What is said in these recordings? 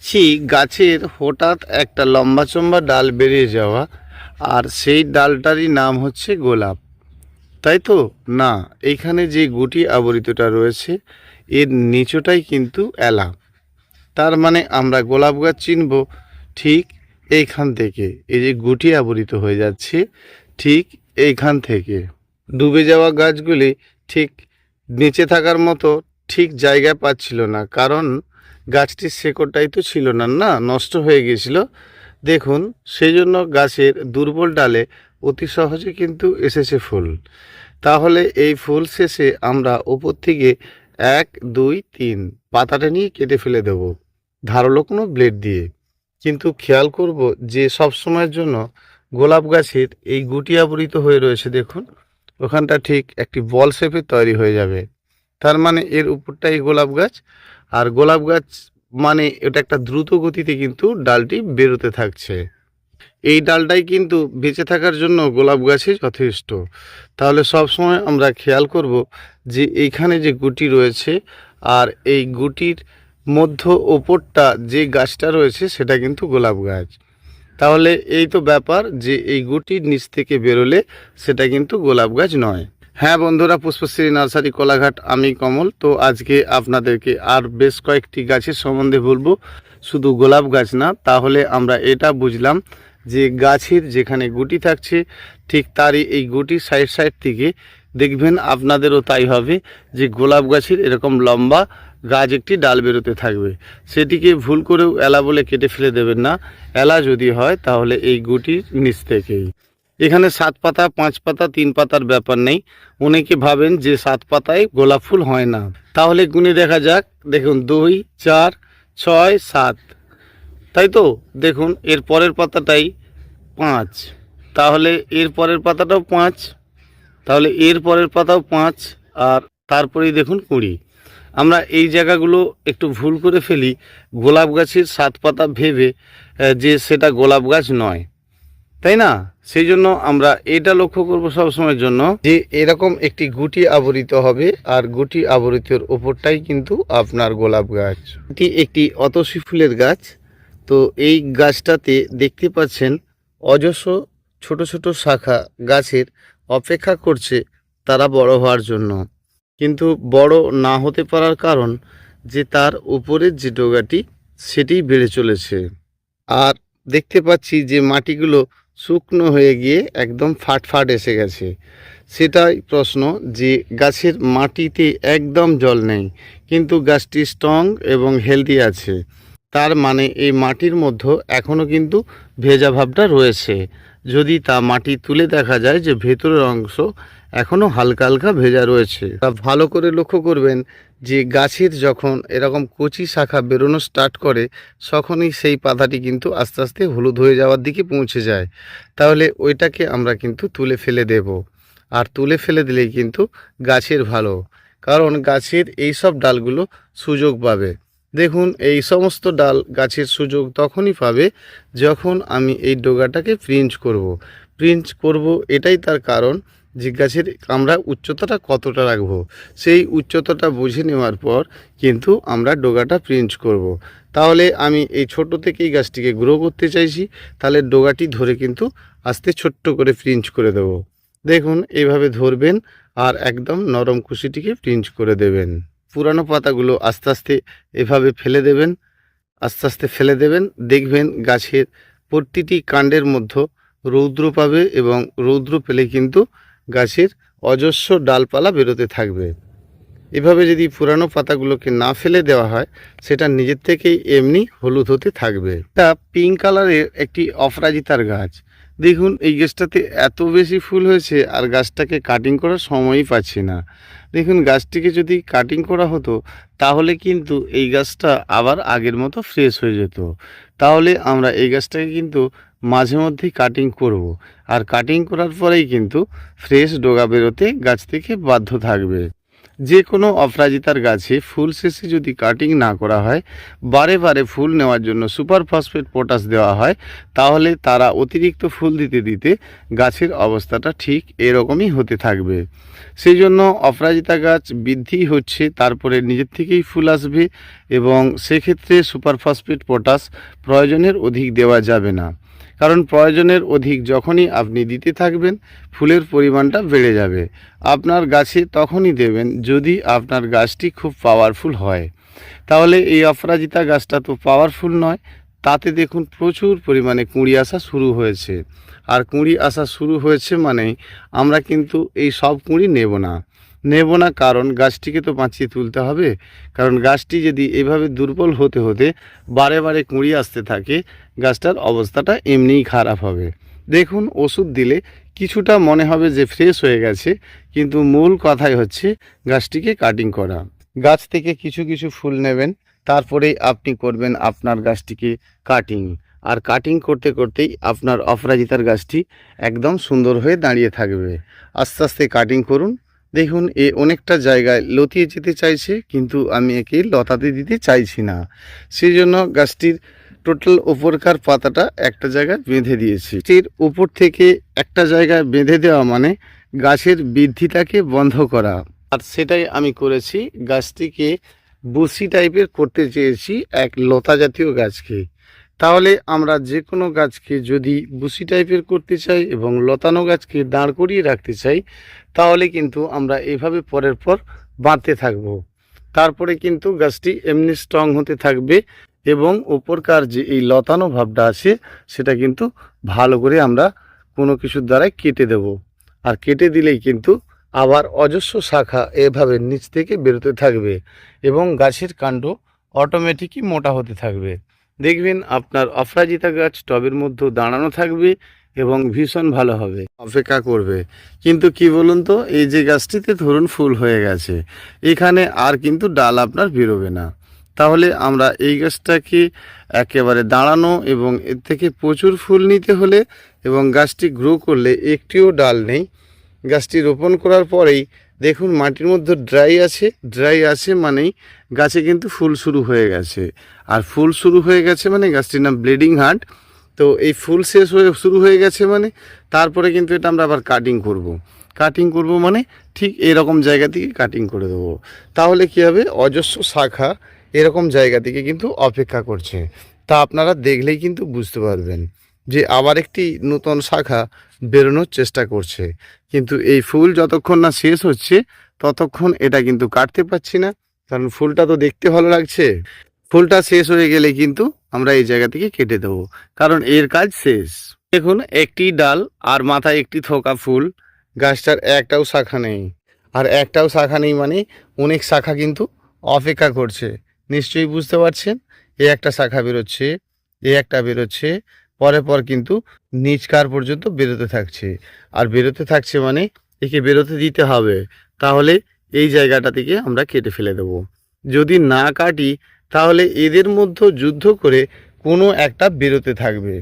দেখছি গাছের হঠাৎ একটা লম্বা চম্বা ডাল বেরিয়ে যাওয়া, আর সেই ডালটারই নাম হচ্ছে গোলাপ, তাই তো? না, এইখানে যে গুটি আবরিতটা রয়েছে এর নিচটাই কিন্তু এলা। তার মানে আমরা গোলাপ গাছ চিনব ঠিক এইখান থেকে। এই যে গুটি আবরিত হয়ে যাচ্ছে ঠিক এইখান থেকে। ডুবে যাওয়া গাছগুলি ঠিক নিচে থাকার মতো ঠিক জায়গা পাচ্ছিল না, কারণ গাছটির শেকড়টাই তো ছিল না, না নষ্ট হয়ে গিয়েছিল। দেখুন, সেই জন্য গাছের দুর্বল ডালে অতি সহজে কিন্তু এসেছে ফুল। তাহলে এই ফুল শেষে আমরা উপর থেকে 1 2 3 পাতাটা নিয়ে কেটে ফেলে দেব ধারালো কোনো ব্লেড দিয়ে। কিন্তু খেয়াল করব যে সব সময়ের জন্য গোলাপ গাছের এই গুটি আবৃত হয়ে রয়েছে, দেখুন ওখানটা ঠিক একটি বল শেপে তৈরি হয়ে যাবে। তার মানে এর উপরটাই গোলাপ গাছ, আর গোলাপ গাছ মানে এটা একটা দ্রুত গতিতে কিন্তু ডালটি বেরোতে থাকছে। এই ডালটাই কিন্তু বেঁচে থাকার জন্য গোলাপ গাছে যথেষ্ট। তাহলে সব সময় আমরা খেয়াল করব যে এইখানে যে গুটি রয়েছে, আর এই গুটির মধ্য ওপরটা যে গাছটা রয়েছে সেটা কিন্তু গোলাপ গাছ। তাহলে এই তো ব্যাপার যে এই গুটির নিচ থেকে বেরোলে সেটা কিন্তু গোলাপ গাছ নয়। হ্যাঁ বন্ধুরা, পুষ্পশ্রী নার্সারি কোলাঘাট, আমি কমল। তো আজকে আপনাদেরকে আর বেশ কয়েকটি গাছের সম্বন্ধে বলবো, শুধু গোলাপ গাছ না। তাহলে আমরা এটা বুঝলাম যে গাছের যেখানে গুটি থাকছে ঠিক তারই এই গুটির সাইড সাইড থেকে দেখবেন আপনাদেরও তাই হবে যে গোলাপ গাছের এরকম লম্বা গাছ একটি ডাল বেরোতে থাকবে। সেটিকে ভুল করেও এলা বলে কেটে ফেলে দেবেন না। এলা যদি হয় তাহলে এই গুটির নিচ থেকেই। এখানে 7 পাতা 5 পাতা 3 পাতার ব্যাপার নেই। অনেকে ভাবেন যে 7 পাতায় গোলাপ ফুল হয় না। তাহলে গুনে দেখা যাক। দেখুন 2 4 6 7, তাই তো? দেখুন এর পরের পাতাটাই 5, তাহলে এর পরের পাতাটাও 5, তাহলে এর পরের পাতাও 5, আর তারপরেই দেখুন 20। আমরা এই জায়গাগুলো একটু ভুল করে ফেলি, গোলাপ গাছের 7 পাতা ভেবে যে সেটা গোলাপ গাছ নয়, তাই না? সেই জন্য আমরা এটা লক্ষ্য করব সবসময়ের জন্য যে এরকম একটি গুটি আবরিত হবে, আর গুটি আবরিতের ওপরটাই কিন্তু আপনার গোলাপ গাছ। এটি একটি অতসী ফুলের গাছ। তো এই গাছটাতে দেখতে পাচ্ছেন অজস্র ছোট ছোট শাখা গাছের অপেক্ষা করছে তারা বড় হওয়ার জন্য, কিন্তু বড় না হতে পারার কারণ যে তার উপরের যে ডগাটি সেটি বেড়ে চলেছে। আর দেখতে পাচ্ছি যে মাটিগুলো শুকনো হয়ে গিয়ে একদম ফাট এসে গেছে। সেটাই প্রশ্ন যে গাছের মাটিতে একদম জল নেই, কিন্তু গাছটি স্ট্রং এবং হেলদি আছে। তার মানে এই মাটির মধ্যে এখনও কিন্তু ভেজা ভাবটা রয়েছে। যদি তা মাটি তুলে দেখা যায় যে ভেতরের অংশ এখনও হালকা হালকা ভেজা রয়েছে। তা ভালো করে লক্ষ্য করবেন যে গাছের যখন এরকম কচি শাখা বেরোনো স্টার্ট করে তখনই সেই পাতাটি কিন্তু আস্তে আস্তে হলুদ হয়ে যাওয়ার দিকে পৌঁছে যায়। তাহলে ওইটাকে আমরা কিন্তু তুলে ফেলে দেব, আর তুলে ফেলে দিলেই কিন্তু গাছের ভালো, কারণ গাছের এই সব ডালগুলো সুযোগ পাবে। দেখুন এই সমস্ত ডাল গাছের সুযোগ তখনই পাবে যখন আমি এই ডগাটাকে প্রিঞ্চ করব। এটাই তার কারণ যে গাছের আমরা উচ্চতাটা কতটা রাখবো, সেই উচ্চতাটা বুঝে নেওয়ার পর কিন্তু আমরা ডগাটা প্রিঞ্চ করব। তাহলে আমি এই ছোট থেকেই গাছটিকে গ্রো করতে চাইছি, তাহলে ডগাটি ধরে কিন্তু আস্তে ছোট্ট করে প্রিঞ্চ করে দেব। দেখুন এইভাবে ধরবেন আর একদম নরম কুশিটিকে প্রিঞ্চ করে দেবেন। পুরানো পাতাগুলো আস্তে আস্তে এভাবে ফেলে দেবেন, আস্তে আস্তে ফেলে দেবেন। দেখবেন গাছের প্রতিটি কাণ্ডের মধ্যে রৌদ্র পাবে, এবং রৌদ্র পেলে কিন্তু গাছের অজস্র ডালপালা বেরোতে থাকবে। এভাবে যদি পুরানো পাতাগুলোকে না ফেলে দেওয়া হয় সেটা নিজের থেকেই এমনি হলুদ হতে থাকবে। এটা পিঙ্ক কালারের একটি অপরাজিতার গাছ। দেখুন এই গাছটাতে এত বেশি ফুল হয়েছে, আর গাছটাকে কাটিং করার সময়ই পাচ্ছি না। দেখুন গাছটিকে যদি কাটিং করা হতো তাহলে কিন্তু এই গাছটা আবার আগের মতো ফ্রেশ হয়ে যেত। তাহলে আমরা এই গাছটাকে কিন্তু মাঝে মধ্যেই কাটিং করব, আর কাটিং করার পরেই কিন্তু ফ্রেশ ডগা বেরোতে গাছ থেকে বাধ্য থাকবে। যে কোনো অপরাজিতার গাছে ফুল শেষে যদি কাটিং না করা হয়, বারে বারে ফুল নেওয়ার জন্য সুপার ফসফেট পটাশ দেওয়া হয়, তাহলে তারা অতিরিক্ত ফুল দিতে দিতে গাছের অবস্থাটা ঠিক এরকমই হতে থাকবে। সেই জন্য অপরাজিতা গাছ বৃদ্ধি হচ্ছে, তারপরে নিজের থেকেই ফুল আসবে, এবং সেক্ষেত্রে সুপার ফসফেট পটাশ প্রয়োজনের অধিক দেওয়া যাবে না। কারণ প্রয়োজনের অধিক যখনই আপনি দিতে থাকবেন, ফুলের পরিমাণটা বেড়ে যাবে। আপনার গাছে তখনই দেবেন যদি আপনার গাছটি খুব পাওয়ারফুল হয়। তাহলে এই অপরাজিতা গাছটা তো পাওয়ারফুল নয়, তাতে দেখুন প্রচুর পরিমাণে কুঁড়ি আসা শুরু হয়েছে। আর কুঁড়ি আসা শুরু হয়েছে মানেই আমরা কিন্তু এই সব কুঁড়ি নেব না, কারণ গাছটিকে তো বাঁচিয়ে তুলতে হবে। কারণ গাছটি যদি এভাবে দুর্বল হতে হতে বারে বারে কুঁড়ি আসতে থাকে, গাছটার অবস্থাটা এমনিই খারাপ হবে। দেখুন, ওষুধ দিলে কিছুটা মনে হবে যে ফ্রেশ হয়ে গেছে, কিন্তু মূল কথাই হচ্ছে গাছটিকে কাটিং করা। গাছ থেকে কিছু কিছু ফুল নেবেন, তারপরেই আপনি করবেন আপনার গাছটিকে কাটিং। আর কাটিং করতে করতেই আপনার অপরাজিতার গাছটি একদম সুন্দর হয়ে দাঁড়িয়ে থাকবে। আস্তে আস্তে কাটিং করুন। দেখুন, এ অনেকটা জায়গায় লতিয়ে যেতে চাইছে, কিন্তু আমি একে লতাতে দিতে চাইছি না। সেই জন্য গাছটির টোটাল উপরকার পাতাটা একটা জায়গায় বেঁধে দিয়েছি। এর উপর থেকে একটা জায়গায় বেঁধে দেওয়া মানে গাছের বৃদ্ধিটাকে বন্ধ করা। আর সেটাই আমি করেছি। গাছটিকে বুসি টাইপের করতে চেয়েছি, এক লতা জাতীয় গাছকে। তাহলে আমরা যে কোনো গাছকে যদি বুসি টাইপের করতে চাই এবং লতানো গাছকে দাঁড় করিয়ে রাখতে চাই, তাহলে কিন্তু আমরা এভাবে পরের পর বাঁধতে থাকব। তারপরে কিন্তু গাছটি এমনি স্ট্রং হতে থাকবে, এবং উপরকার যে এই লতানো ভাবটা আছে সেটা কিন্তু ভালো করে আমরা কোনো কিছুর দ্বারাই কেটে দেব। আর কেটে দিলেই কিন্তু আবার অজস্র শাখা এভাবে নিচ থেকে বেরোতে থাকবে, এবং গাছের কাণ্ড অটোমেটিকই মোটা হতে থাকবে। দেখবেন আপনার অপরাজিতা গাছ টবের মধ্যে দাঁড়ানো থাকবে এবং ভীষণ ভালো হবে, অপেক্ষা করবে। কিন্তু কি বলুন তো, এই যে গাছটিতে ধরুন ফুল হয়ে গেছে, এখানে আর কিন্তু ডাল আপনার বেরোবে না। তাহলে আমরা এই গাছটাকে একেবারে দাঁড়ানো এবং এর থেকে প্রচুর ফুল নিতে হলে এবং গাছটি গ্রো করলে একটিও ডাল নেই, গাছটি রোপণ করার পরেই দেখুন মাটির মধ্যে ড্রাই আছে মানেই গাছে কিন্তু ফুল শুরু হয়ে গেছে। আর ফুল শুরু হয়ে গেছে মানে গাছটির নাম ব্লিডিং হার্ট। তো এই ফুল শেষ হয়ে শুরু হয়ে গেছে মানে তারপরে কিন্তু এটা আমরা আবার কাটিং করব মানে ঠিক এরকম জায়গা থেকে কাটিং করে দেবো। তাহলে কি হবে, অজস্র শাখা এরকম জায়গা থেকে কিন্তু অপেক্ষা করছে। তা আপনারা দেখলেই কিন্তু বুঝতে পারবেন যে আবার একটি নতুন শাখা বেরোনোর চেষ্টা করছে। কিন্তু এই ফুল যতক্ষণ না শেষ হচ্ছে ততক্ষণ এটা কিন্তু কাটতে পারছি না, কারণ ফুলটা তো দেখতে ভালো লাগছে। ফুলটা শেষ হয়ে গেলে কিন্তু আমরা এই জায়গা থেকে কেটে দেবো, কারণ এর কাজ শেষ। দেখুন, একটি ডাল আর মাথায় একটি থোকা ফুল, গাছটার একটাও শাখা নেই। আর একটাও শাখা নেই মানে অনেক শাখা কিন্তু অপেক্ষা করছে। নিশ্চয়ই বুঝতে পারছেন, এ একটা শাখা বেরোচ্ছে, এ একটা বেরোচ্ছে, পরে পর কিন্তু নিচকার পর্যন্ত বেরোতে থাকছে। আর বেরোতে থাকছে মানে একে বেরোতে দিতে হবে, তাহলে এই জায়গাটা থেকে আমরা কেটে ফেলে দেব। যদি না কাটি তাহলে এদের মধ্যে যুদ্ধ করে কোনো একটা বেরোতে থাকবে।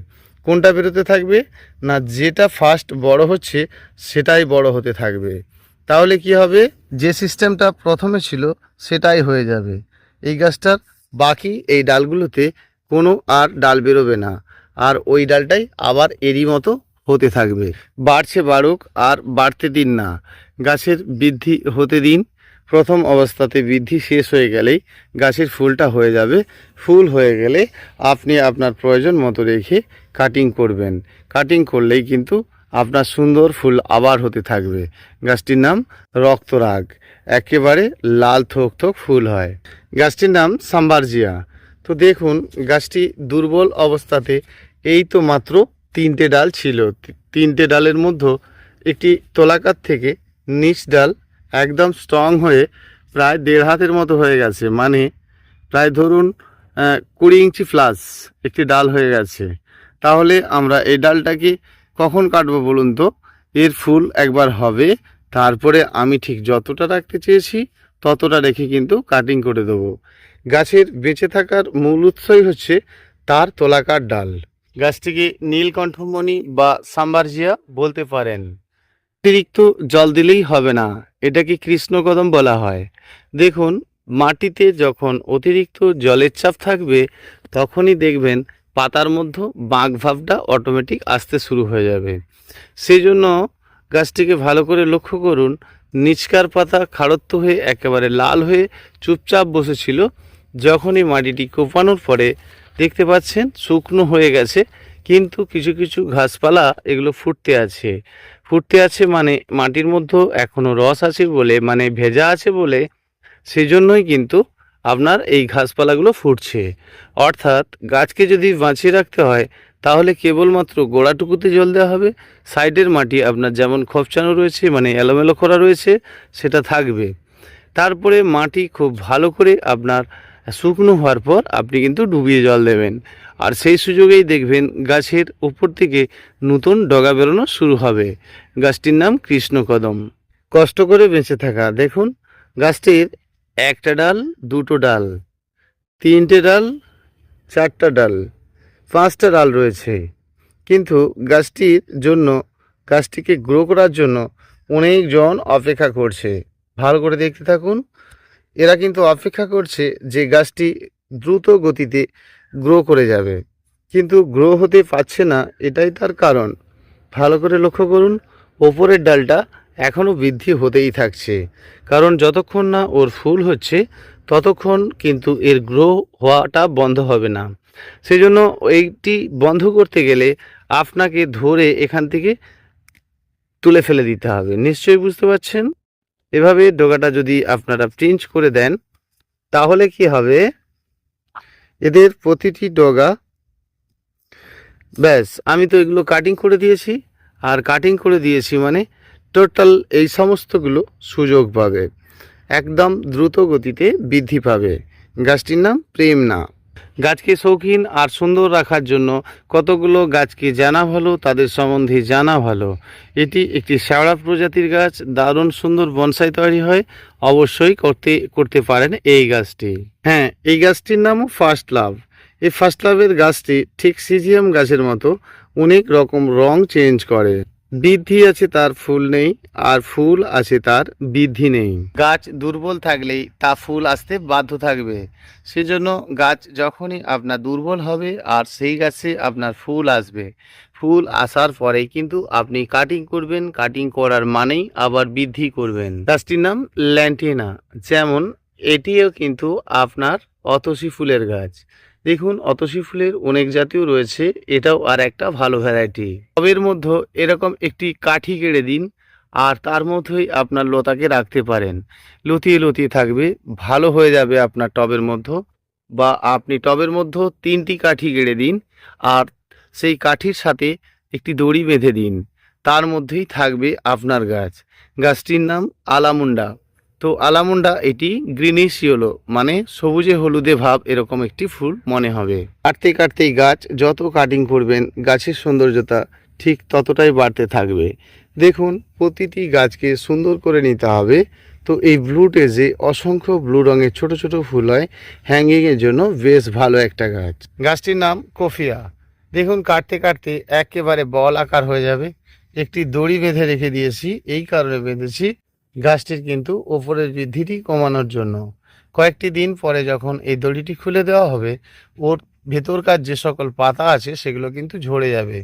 কোনটা বেরোতে থাকবে না, যেটা ফার্স্ট বড় হচ্ছে সেটাই বড় হতে থাকবে। তাহলে কি হবে, যে সিস্টেমটা প্রথমে ছিল সেটাই হয়ে যাবে। এই গাছটার বাকি এই ডালগুলোতে কোনো আর ডাল বেরোবে না, আর ওই ডালটাই আবার এরই মতো হতে থাকবে। বাড়ছে বাড়ুক, আর বাড়তে দিন না, গাছের বৃদ্ধি হতে দিন। প্রথম অবস্থাতে বৃদ্ধি শেষ হয়ে গেলেই গাছের ফুলটা হয়ে যাবে। ফুল হয়ে গেলে আপনি আপনার প্রয়োজন মতো রেখে কাটিং করবেন। কাটিং করলেই কিন্তু আপনার সুন্দর ফুল আবার হতে থাকবে। গাছটির নাম রক্তরাগ, একেবারে লাল থোক থোক ফুল হয়। গাছটির নাম সাম্বারজিয়া। তো দেখুন, গাছটি দুর্বল অবস্থাতে এই তো মাত্র 3টে ডাল ছিল। 3টে ডালের মধ্যে একটি তোলাকার থেকে নিচ ডাল একদম স্ট্রং হয়ে প্রায় 1.5 হাতের মতো হয়ে গেছে, মানে প্রায় ধরুন 20 ইঞ্চি প্লাস একটি ডাল হয়ে গেছে। তাহলে আমরা এই ডালটাকে কখন কাটবো বলুন তো? এর ফুল একবার হবে, তারপরে আমি ঠিক যতটা রাখতে চেয়েছি ততটা রেখে কিন্তু কাটিং করে দেবো। গাছের বেঁচে থাকার মূল উৎসই হচ্ছে তার তোলাকার ডাল। গাছটিকে নীলকণ্ঠমণি বা সাম্বারজিয়া বলতে পারেন। অতিরিক্ত জল দিলেই হবে না, এটাকে কৃষ্ণকদম বলা হয়। দেখুন, মাটিতে যখন অতিরিক্ত জলের চাপ থাকবে তখনই দেখবেন পাতার মধ্যে বাঁক ভাবটা অটোমেটিক আসতে শুরু হয়ে যাবে। সেই জন্য গাছটিকে ভালো করে লক্ষ্য করুন, নিচকার পাতা খাড়ত্ব হয়ে একেবারে লাল হয়ে চুপচাপ বসেছিল, যখনই মাটিটি কোপানোর পরে দেখতে পাচ্ছেন শুকনো হয়ে গেছে, কিন্তু কিছু কিছু ঘাসপালা এগুলো ফুটতে আছে মানে মাটির মধ্যে এখনও রস আছে বলে, মানে ভেজা আছে বলে, সেই জন্যই কিন্তু আপনার এই ঘাসপালাগুলো ফুটছে। অর্থাৎ গাছকে যদি বাঁচিয়ে রাখতে হয় তাহলে কেবলমাত্র গোড়াটুকুতে জল দেওয়া হবে, সাইডের মাটি আপনার যেমন খপচানো রয়েছে মানে এলোমেলো করা রয়েছে সেটা থাকবে। তারপরে মাটি খুব ভালো করে আপনার শুকনো হওয়ার পর আপনি কিন্তু ডুবিয়ে জল দেবেন, আর সেই সুযোগেই দেখবেন গাছের উপর থেকে নতুন ডগা বেরোনো শুরু হবে। গাছটির নাম কৃষ্ণকদম। কষ্ট করে বেঁচে থাকা। দেখুন, গাছটির একটা ডাল, দুটো ডাল, তিনটে ডাল, চারটা ডাল, পাঁচটা ডাল রয়েছে, কিন্তু গাছটির জন্য, গাছটিকে গ্রো করার জন্য অনেকজন অপেক্ষা করছে। ভালো করে দেখতে থাকুন, এরা কিন্তু অপেক্ষা করছে যে গাছটি দ্রুত গতিতে গ্রো করে যাবে, কিন্তু গ্রো হতে পারছে না। এটাই তার কারণ। ভালো করে লক্ষ্য করুন, ওপরের ডালটা এখনও বৃদ্ধি হতেই থাকছে, কারণ যতক্ষণ না ওর ফুল হচ্ছে ততক্ষণ কিন্তু এর গ্রো হওয়াটা বন্ধ হবে না। সেই জন্য এইটি বন্ধ করতে গেলে আপনাকে ধরে এখান থেকে তুলে ফেলে দিতে হবে। নিশ্চয়ই বুঝতে পারছেন। এভাবে ডগাটা যদি আপনারা পিঞ্চ করে দেন তাহলে কি হবে, এদের প্রতিটি ডগা, ব্যাস, আমি তো এগুলো কাটিং করে দিয়েছি, আর কাটিং করে দিয়েছি মানে টোটাল এই সমস্তগুলো সুযোগ পাবে, একদম দ্রুত গতিতে বৃদ্ধি পাবে। গাছটির নাম প্রেমনা। গাছকে শৌখিন আর সুন্দর রাখার জন্য কতগুলো গাছকে জানা ভালো, তাদের সম্বন্ধে জানা ভালো। এটি একটি শ্যাওড়া প্রজাতির গাছ, দারুণ সুন্দর বনসাই তৈরি হয়। অবশ্যই করতে পারেন এই গাছটি। হ্যাঁ, এই গাছটির নামও ফার্স্ট লাভ। এই ফার্স্ট লাভের গাছটি ঠিক সিজিয়াম গাছের মতো অনেক রকম রং চেঞ্জ করে। বৃদ্ধি আছে তার, ফুল নেই, আর ফুল আছে তার, বৃদ্ধি নেই। গাছ দুর্বল থাকলেই তা ফুল আসতে বাধ্য থাকবে। সেজন্য গাছ যখনই আপনার দুর্বল হবে আর সেই গাছে আপনার ফুল আসবে, ফুল আসার পরেই কিন্তু আপনি কাটিং করবেন, কাটিং করার মানেই আবার বৃদ্ধি করবেন। গাছটির নাম ল্যান্টিনা। যেমন এটিও কিন্তু আপনার অতসী ফুলের গাছ। দেখুন, অতসী ফুলের অনেক জাতীয় রয়েছে, এটাও আর একটা ভালো ভ্যারাইটি। টবের মধ্যে এরকম একটি কাঠি কেড়ে দিন, আর তার মধ্যেই আপনার লতাকে রাখতে পারেন, লতিয়ে লতিয়ে থাকবে, ভালো হয়ে যাবে আপনার টবের মধ্যে। বা আপনি টবের মধ্যে তিনটি কাঠি কেড়ে দিন, আর সেই কাঠির সাথে একটি দড়ি বেঁধে দিন, তার মধ্যেই থাকবে আপনার গাছ। গাছটির নাম আলামুন্ডা। তো আলামুন্ডা এটি গ্রিনিশ ইয়েলো, মানে সবুজে হলুদে ভাব এরকম একটি ফুল মনে হবে। কাটতে কাটতেই গাছ যত কাটিং করবেন গাছের সৌন্দর্যতা ঠিক ততটাই বাড়তে থাকবে। দেখুন, প্রতিটি গাছকে সুন্দর করে নিতে হবে। তো এই ব্লু টেজে অসংখ্য ব্লু রঙের ছোট ছোট ফুল হয়, হ্যাঙ্গিংয়ের জন্য বেশ ভালো একটা গাছ। গাছটির নাম কফিয়া। দেখুন, কাটতে কাটতে একেবারে বল আকার হয়ে যাবে। একটি দড়ি বেঁধে রেখে দিয়েছি, এই কারণে বেঁধেছি গাছটির কিন্তু ওপরের বৃদ্ধিটি কমানোর জন্য। কয়েকটি দিন পরে যখন এই দড়িটি খুলে দেওয়া হবে, ওর ভেতরকার যে সকল পাতা আছে সেগুলো কিন্তু ঝরে যাবে।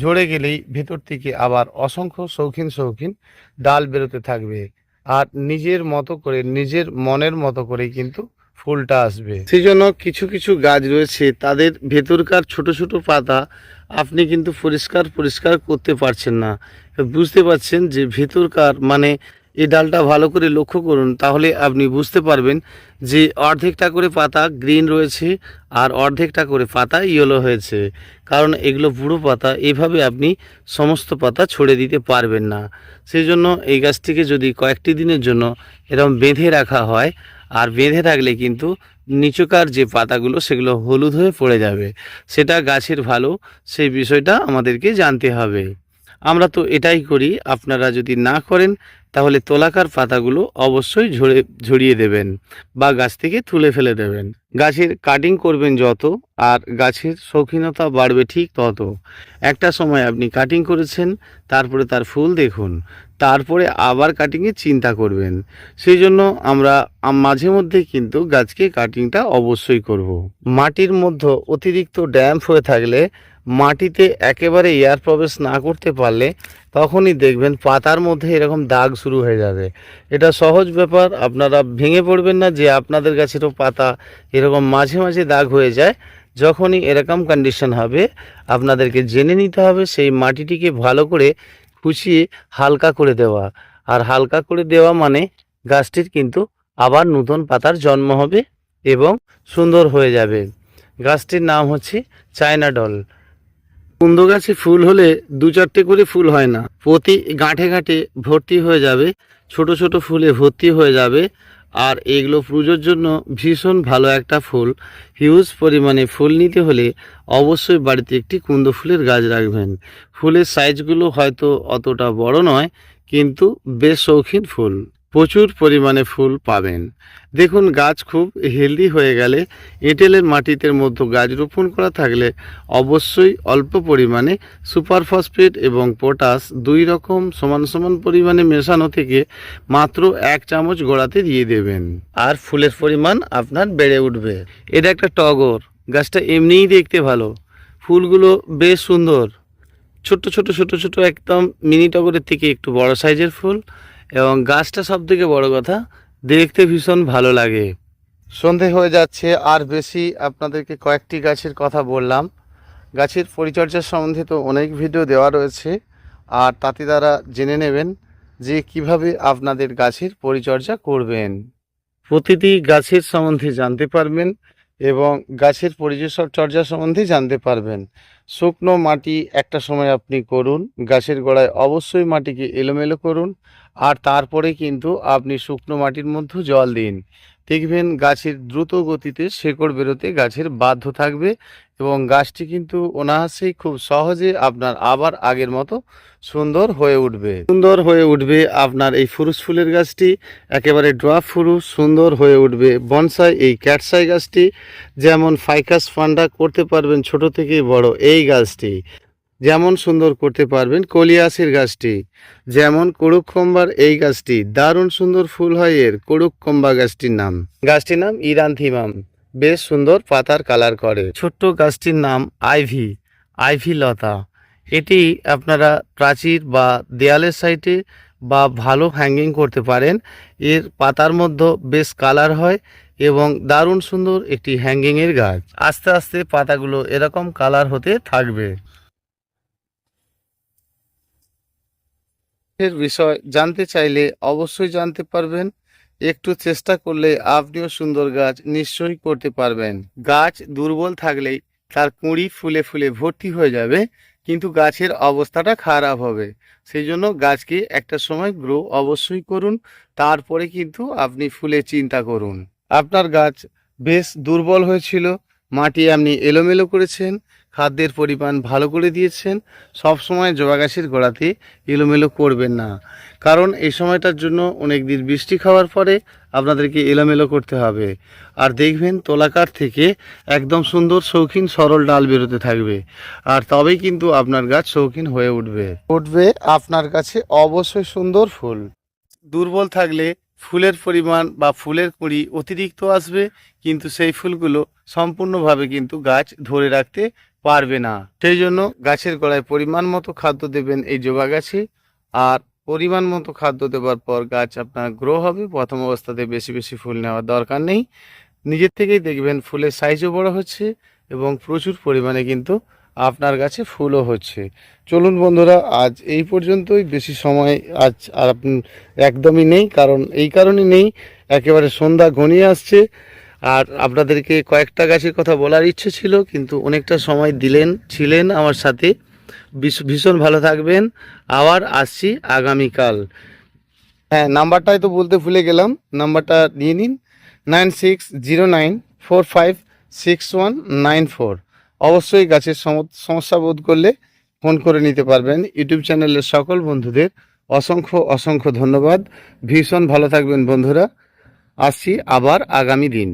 ঝরে গেলেই ভেতর থেকে আবার অসংখ্য শৌখিন শৌখিন ডাল বেরোতে থাকবে, আর নিজের মতো করে, নিজের মনের মতো করেই কিন্তু ফুলটা আসবে। সেই জন্য কিছু কিছু গাছ রয়েছে তাদের ভেতরকার ছোট ছোট পাতা আপনি কিন্তু পরিষ্কার করতে পারছেন না। বুঝতে পারছেন যে ভেতরকার, মানে এই ডালটা ভালো করে লক্ষ্য করুন, তাহলে আপনি বুঝতে পারবেন যে অর্ধেকটা করে পাতা গ্রিন রয়েছে আর অর্ধেকটা করে পাতা ইয়েলো হয়েছে, কারণ এগুলো বুড়ো পাতা। এভাবে আপনি সমস্ত পাতা ছড়ে দিতে পারবেন না। সেই জন্য এই গাছটিকে যদি কয়েকটি দিনের জন্য এরকম বেঁধে রাখা হয়, আর বেঁধে রাখলে কিন্তু নিচকার যে পাতাগুলো সেগুলো হলুদ হয়ে পড়ে যাবে, সেটা গাছের ভালো, সেই বিষয়টা আমাদেরকে জানতে হবে। আমরা তো এটাই করি। আপনারা যদি না করেন তাহলে তোলাকার পাতাগুলো অবশ্যই ঝরিয়ে দেবেন বা গাছ থেকে তুলে ফেলে দেবেন। গাছের কাটিং করবেন যত, আর গাছের শৌখিনতা বাড়বে ঠিক তত। একটা সময় আপনি কাটিং করেছেন, তারপরে তার ফুল দেখুন, তারপরে আবার কাটিংয়ের চিন্তা করবেন। সেই জন্য আমরা মাঝে মধ্যে কিন্তু গাছকে কাটিংটা অবশ্যই করব। মাটির মধ্যে অতিরিক্ত ড্যাম্প হয়ে থাকলে, মাটিতে একেবারে এয়ার প্রবেশ না করতে পারলে তখনই দেখবেন পাতার মধ্যে এরকম দাগ শুরু হয়ে যাবে। এটা সহজ ব্যাপার, আপনারা ভেঙে পড়বেন না যে আপনাদের গাছেরও পাতা এরকম মাঝে মাঝে দাগ হয়ে যায়। যখনই এরকম কন্ডিশন হবে আপনাদেরকে জেনে নিতে হবে সেই মাটিটিকে ভালো করে খুশিয়ে হালকা করে দেওয়া। আর হালকা করে দেওয়া মানে গাছটির কিন্তু আবার নতুন পাতার জন্ম হবে এবং সুন্দর হয়ে যাবে। গাছটির নাম হচ্ছে চায়না ডল। কুন্দ গাছে ফুল হলে 2-4টে করে ফুল হয় না, প্রতি গাঁঠে গাঁঠে ভর্তি হয়ে যাবে, ছোট ছোট ফুলে ভর্তি হয়ে যাবে। আর এগুলো পুজোর জন্য ভীষণ ভালো একটা ফুল। হিউজ পরিমাণে ফুল নিতে হলে অবশ্যই বাড়িতে একটি কুন্দ ফুলের গাছ রাখবেন। ফুলের সাইজগুলো হয়তো অতটা বড় নয়, কিন্তু বেশ শৌখিন ফুল, প্রচুর পরিমাণে ফুল পাবেন। দেখুন গাছ খুব হেলদি হয়ে গেলে, এঁটেলের মাটিতে মধ্যে গাছ রোপণ করা থাকলে অবশ্যই অল্প পরিমাণে সুপার ফসফেট এবং পটাশ 2 রকম সমান সমান পরিমাণে মেশানো থেকে মাত্র 1 চামচ গোড়াতে দিয়ে দেবেন, আর ফুলের পরিমাণ আপনার বেড়ে উঠবে। এটা একটা টগর, গাছটা এমনিই দেখতে ভালো, ফুলগুলো বেশ সুন্দর, ছোট ছোট ছোট ছোট একদম মিনি টগরের থেকে একটু বড় সাইজের ফুল, এবং গাছটা সবথেকে বড় কথা দেখতে ভীষণ ভালো লাগে। সন্ধে হয়ে যাচ্ছে, আর বেশি আপনাদেরকে কয়েকটি গাছের কথা বললাম। গাছের পরিচর্যার সম্বন্ধে তো অনেক ভিডিও দেওয়া রয়েছে, আর তাতে দ্বারা জেনে নেবেন যে কিভাবে আপনাদের গাছের পরিচর্যা করবেন। প্রতিটি গাছের সম্বন্ধে জানতে পারবেন এবং গাছের পরিচর্যা সম্বন্ধে জানতে পারবেন। শুকনো মাটি একটা সময় আপনি করুন, গাছের গোড়ায় অবশ্যই মাটিকে এলোমেলো করুন, আর তারপরে কিন্তু আপনি শুকনো মাটির মধ্যে জল দিন। দেখবেন গাছের দ্রুত গতিতে শেকড় বেরোতে গাছের বাধ্য থাকবে, এবং গাছটি কিন্তু অনায়াসেই খুব সহজে আপনার আবার আগের মতো সুন্দর হয়ে উঠবে। আপনার এই ফুরুস ফুলের গাছটি একেবারে ড্রাফট ফুরুস সুন্দর হয়ে উঠবে। বনসাই এই ক্যাটসাই গাছটি যেমন ফাইকাস ফান্ডা করতে পারবেন ছোট থেকে বড়, এই গাছটি যেমন সুন্দর করতে পারবেন। কলিয়াসের গাছটি যেমন কুড়ুককম্বার, এই গাছটি দারুণ সুন্দর ফুল হয় এর। কুড়ুককম্বা গাছটির নাম ইরান্থিমাম, বেশ সুন্দর পাতার কালার করে। ছোট্ট গাছটির নাম আইভি লতা। এটি আপনারা প্রাচীর বা দেয়ালের সাইডে বা ভালো হ্যাঙ্গিং করতে পারেন। এর পাতার মধ্যে বেশ কালার হয় এবং দারুণ সুন্দর একটি হ্যাঙ্গিংয়ের গাছ। আস্তে আস্তে পাতাগুলো এরকম কালার হতে থাকবে। এর বিষয় জানতে চাইলে অবশ্যই জানতে পারবেন, একটু চেষ্টা করলে আপনিও সুন্দর গাছ নিশ্চয়ই করতে পারবেন। গাছ দুর্বল থাকলেই তার কুঁড়ি ফুলে ফুলে ভর্তি হয়ে যাবে, কিন্তু গাছের অবস্থাটা খারাপ হবে। সেই জন্য গাছকে একটা সময় গ্রো অবশ্যই করুন, তারপরে কিন্তু আপনি ফুলে চিন্তা করুন। আপনার গাছ বেশ দুর্বল হয়েছিল, মাটি আপনি এলোমেলো করেছেন, খাদ্যের পরিমাণ ভালো করে দিয়েছেন। সব সময় জবা গাছের গোড়াতে এলোমেলো করবেন না, কারণ এই সময়টার জন্য অনেক দিন বৃষ্টি খাওয়ার পরে আপনাদেরকে এলোমেলো করতে হবে। আর দেখবেন তোলাকার থেকে একদম সুন্দর শৌখিন সরল ডাল বেরোতে থাকবে, আর তবেই কিন্তু আপনার গাছ শৌখিন হয়ে উঠবে। আপনার কাছে অবশ্যই সুন্দর ফুল। দুর্বল থাকলে ফুলের পরিমাণ বা ফুলের কুঁড়ি অতিরিক্ত আসবে, কিন্তু সেই ফুলগুলো সম্পূর্ণভাবে কিন্তু গাছ ধরে রাখতে পারবে না। সেই জন্য গাছের গোড়ায় পরিমাণ মতো খাদ্য দেবেন এই জবা গাছে, আর পরিমাণ মতো খাদ্য দেওয়ার পর গাছ আপনার গ্রো হবে। প্রথম অবস্থাতে বেশি বেশি ফুল নেওয়ার দরকার নেই, নিজের থেকেই দেখবেন ফুলের সাইজও বড় হচ্ছে এবং প্রচুর পরিমাণে কিন্তু আপনার গাছে ফুলও হচ্ছে। চলুন বন্ধুরা, আজ এই পর্যন্তই। বেশি সময় আজ আর একদমই নেই, কারণ এই কারণে নেই, একেবারে সন্ধ্যা ঘনিয়ে আসছে, আর আপনাদেরকে কয়েকটা গাছের কথা বলার ইচ্ছে ছিল, কিন্তু অনেকটা সময় ছিলেন আমার সাথে। ভীষণ ভালো থাকবেন, আবার আসছি আগামীকাল। হ্যাঁ, নাম্বারটাই তো বলতে ভুলে গেলাম, নাম্বারটা নিয়ে নিন, 9609456194। অবশ্যই গাছের সমস্যা বোধ করলে ফোন করে নিতে পারবেন। ইউটিউব চ্যানেলের সকল বন্ধুদের অসংখ্য ধন্যবাদ। ভীষণ ভালো থাকবেন বন্ধুরা, আসছি আবার আগামী দিন।